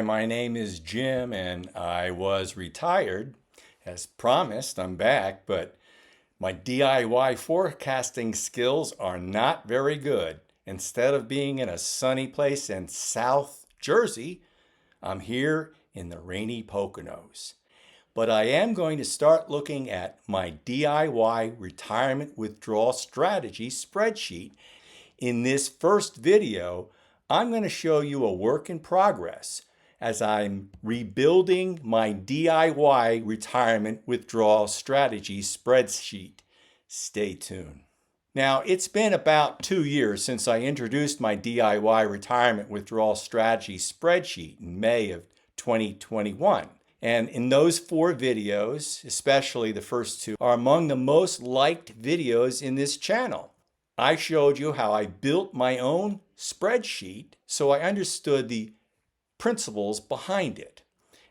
My name is Jim and I was retired. As promised, I'm back, but my DIY forecasting skills are not very good. Instead of being in a sunny place in South Jersey, I'm here in the rainy Poconos. But I am going to start looking at my DIY retirement withdrawal strategy spreadsheet. In this first video, I'm going to show you a work in progress as I'm rebuilding my DIY retirement withdrawal strategy spreadsheet. Stay tuned. Now, it's been about 2 years since I introduced my DIY retirement withdrawal strategy spreadsheet in May of 2021. And in those 4 videos, especially the first 2, are among the most liked videos in this channel. I showed you how I built my own spreadsheet so I understood the principles behind it.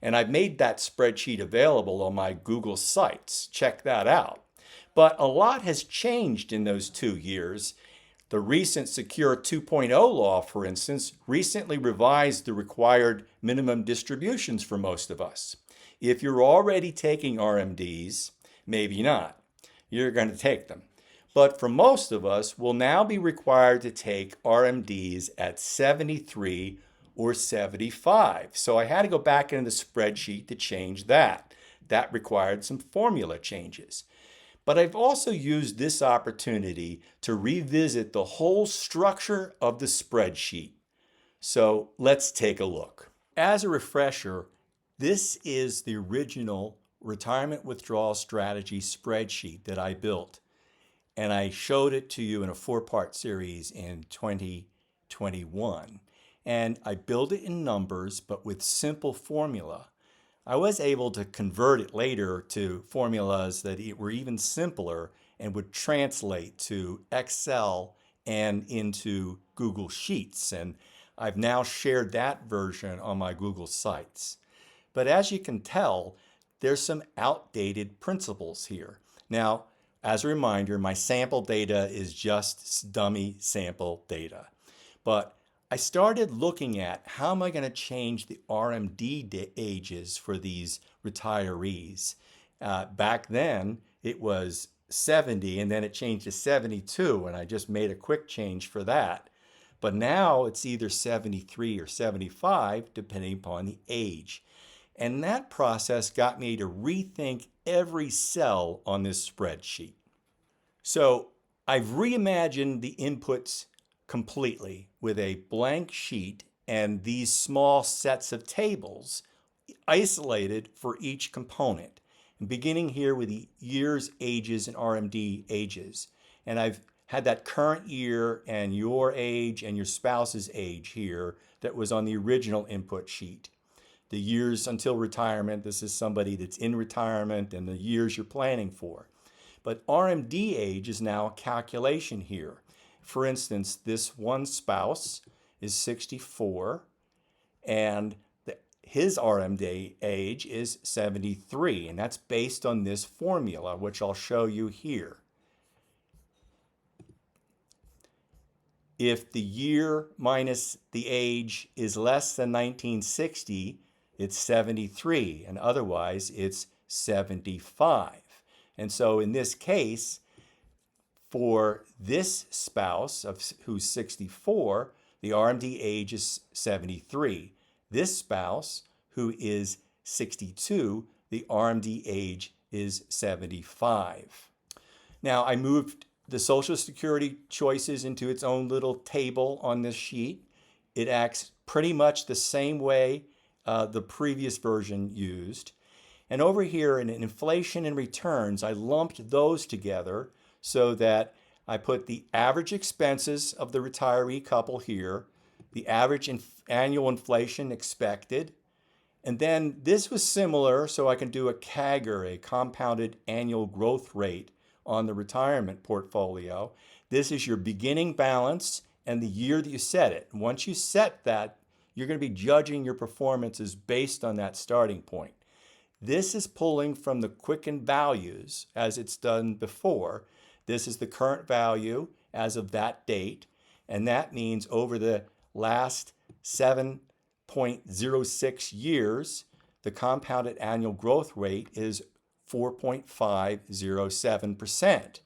And I've made that spreadsheet available on my Google Sites. Check that out. But a lot has changed in those 2 years. The recent Secure 2.0 law, for instance, recently revised the required minimum distributions for most of us. If you're already taking RMDs, maybe not. You're going to take them. But for most of us, we'll now be required to take RMDs at 73 or 75. So I had to go back into the spreadsheet to change that. That required some formula changes. But I've also used this opportunity to revisit the whole structure of the spreadsheet. So let's take a look. As a refresher, this is the original retirement withdrawal strategy spreadsheet that I built. And I showed it to you in a 4-part series in 2021. And I built it in numbers, but with simple formula. I was able to convert it later to formulas that were even simpler and would translate to Excel and into Google Sheets. And I've now shared that version on my Google Sites. But as you can tell, there's some outdated principles here. Now, as a reminder, my sample data is just dummy sample data. But I started looking at how am I going to change the RMD ages for these retirees. Back then, it was 70, and then it changed to 72, and I just made a quick change for that. But now it's either 73 or 75, depending upon the age. And that process got me to rethink every cell on this spreadsheet. So I've reimagined the inputs completely with a blank sheet and these small sets of tables isolated for each component. And beginning here with the years, ages, and RMD ages. And I've had that current year and your age and your spouse's age here that was on the original input sheet. The years until retirement, this is somebody that's in retirement, and the years you're planning for. But RMD age is now a calculation here. For instance, this one spouse is 64, and his RMD age is 73, and that's based on this formula, which I'll show you here. If the year minus the age is less than 1960, it's 73, and otherwise it's 75. And so in this case, for this spouse who's 64, the RMD age is 73. This spouse who is 62, the RMD age is 75. Now I moved the Social Security choices into its own little table on this sheet. It acts pretty much the same way the previous version used. And over here in inflation and returns, I lumped those together so that I put the average expenses of the retiree couple here, the average annual inflation expected, and then this was similar, so I can do a CAGR, a compounded annual growth rate, on the retirement portfolio. This is your beginning balance and the year that you set it. Once you set that, you're going to be judging your performances based on that starting point. This is pulling from the quickened values as it's done before. This is the current value as of that date, and that means over the last 7 4.06 years, the compounded annual growth rate is 4.507%.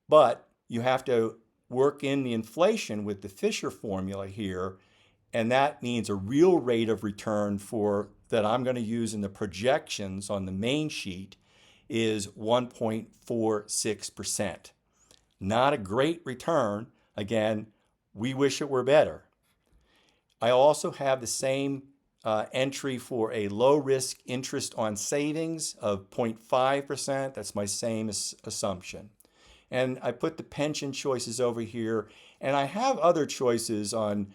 But you have to work in the inflation with the Fisher formula here, and that means a real rate of return for that I'm going to use in the projections on the main sheet is 1.46%. Not a great return. Again, we wish it were better. I also have the same entry for a low risk interest on savings of 0.5%. That's my same assumption. And I put the pension choices over here, and I have other choices on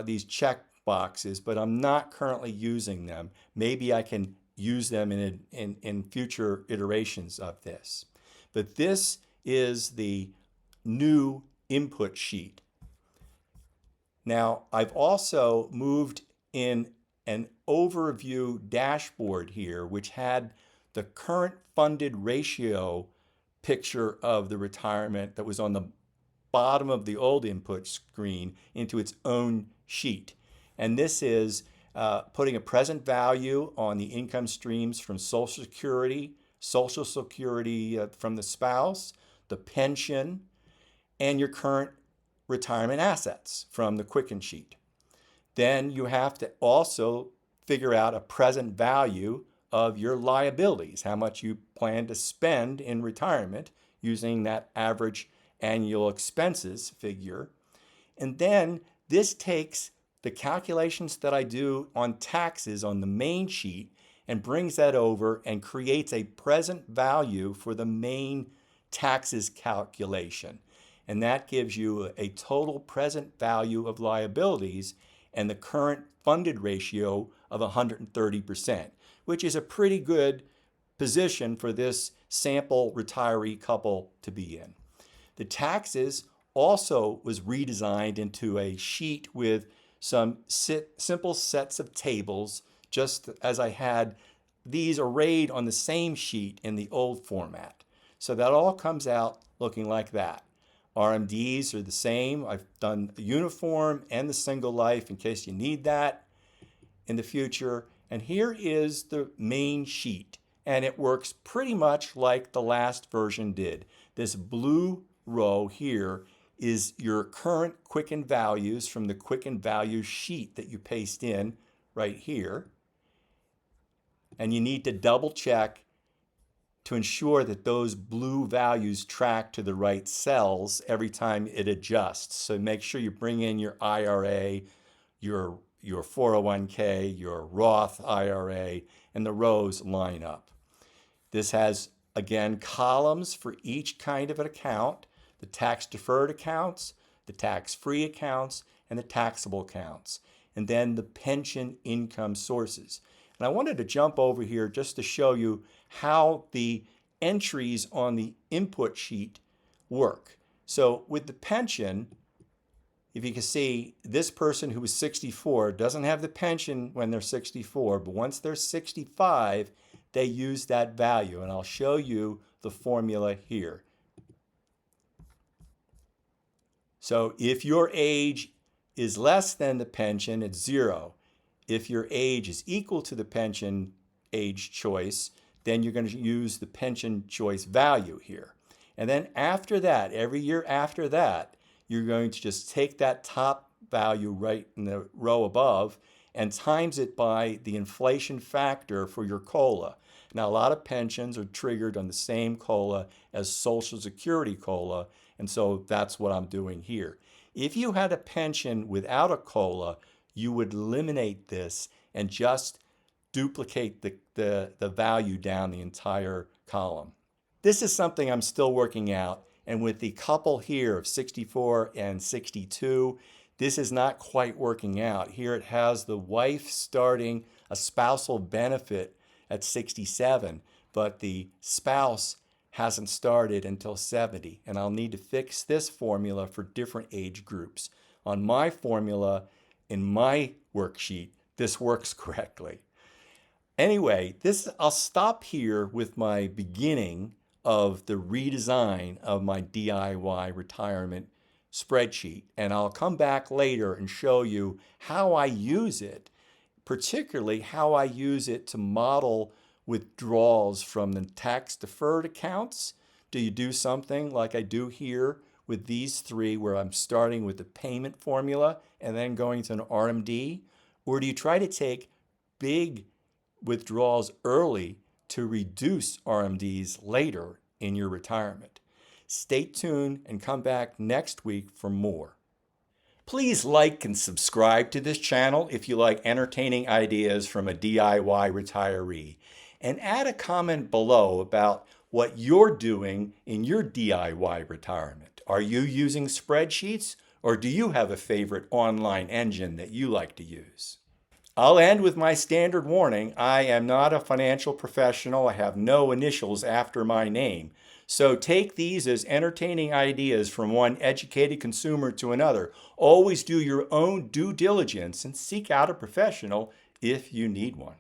these check boxes, but I'm not currently using them. Maybe I can use them in future iterations of this. But this is the new input sheet. Now, I've also moved in an overview dashboard here, which had the current funded ratio picture of the retirement that was on the bottom of the old input screen into its own sheet. And this is putting a present value on the income streams from Social Security from the spouse, the pension, and your current retirement assets from the Quicken sheet. Then you have to also figure out a present value of your liabilities, how much you plan to spend in retirement using that average annual expenses figure. And then this takes the calculations that I do on taxes on the main sheet and brings that over and creates a present value for the main taxes calculation. And that gives you a total present value of liabilities and the current funded ratio of 130%, which is a pretty good position for this sample retiree couple to be in. The taxes also was redesigned into a sheet with some simple sets of tables, just as I had these arrayed on the same sheet in the old format. So that all comes out looking like that. RMDs are the same. I've done the uniform and the single life in case you need that in the future. And here is the main sheet. And it works pretty much like the last version did. This blue row here is your current Quicken values from the Quicken values sheet that you paste in right here. And you need to double check to ensure that those blue values track to the right cells every time it adjusts. So make sure you bring in your IRA, your 401k, your Roth IRA, and the rows line up. This has, again, columns for each kind of an account: the tax-deferred accounts, the tax-free accounts, and the taxable accounts, and then the pension income sources. And I wanted to jump over here just to show you how the entries on the input sheet work. So with the pension, if you can see, this person who was 64 doesn't have the pension when they're 64, but once they're 65, they use that value. And I'll show you the formula here. So if your age is less than the pension, it's 0. If your age is equal to the pension age choice, then you're going to use the pension choice value here. And then after that, every year after that, you're going to just take that top value right in the row above and times it by the inflation factor for your COLA. Now, a lot of pensions are triggered on the same COLA as Social Security COLA, and so that's what I'm doing here. If you had a pension without a COLA, you would eliminate this and just duplicate the value down the entire column. This is something I'm still working out, and with the couple here of 64 and 62, this is not quite working out. Here it has the wife starting a spousal benefit at 67, but the spouse hasn't started until 70, and I'll need to fix this formula for different age groups. On my formula, in my worksheet, this works correctly. Anyway, I'll stop here with my beginning of the redesign of my DIY retirement spreadsheet, and I'll come back later and show you how I use it, particularly how I use it to model withdrawals from the tax deferred accounts. Do you do something like I do here with these three, where I'm starting with the payment formula and then going to an RMD? Or do you try to take big withdrawals early to reduce RMDs later in your retirement? Stay tuned and come back next week for more. Please like and subscribe to this channel if you like entertaining ideas from a DIY retiree. And add a comment below about what you're doing in your DIY retirement. Are you using spreadsheets, or do you have a favorite online engine that you like to use? I'll end with my standard warning. I am not a financial professional. I have no initials after my name. So take these as entertaining ideas from one educated consumer to another. Always do your own due diligence and seek out a professional if you need one.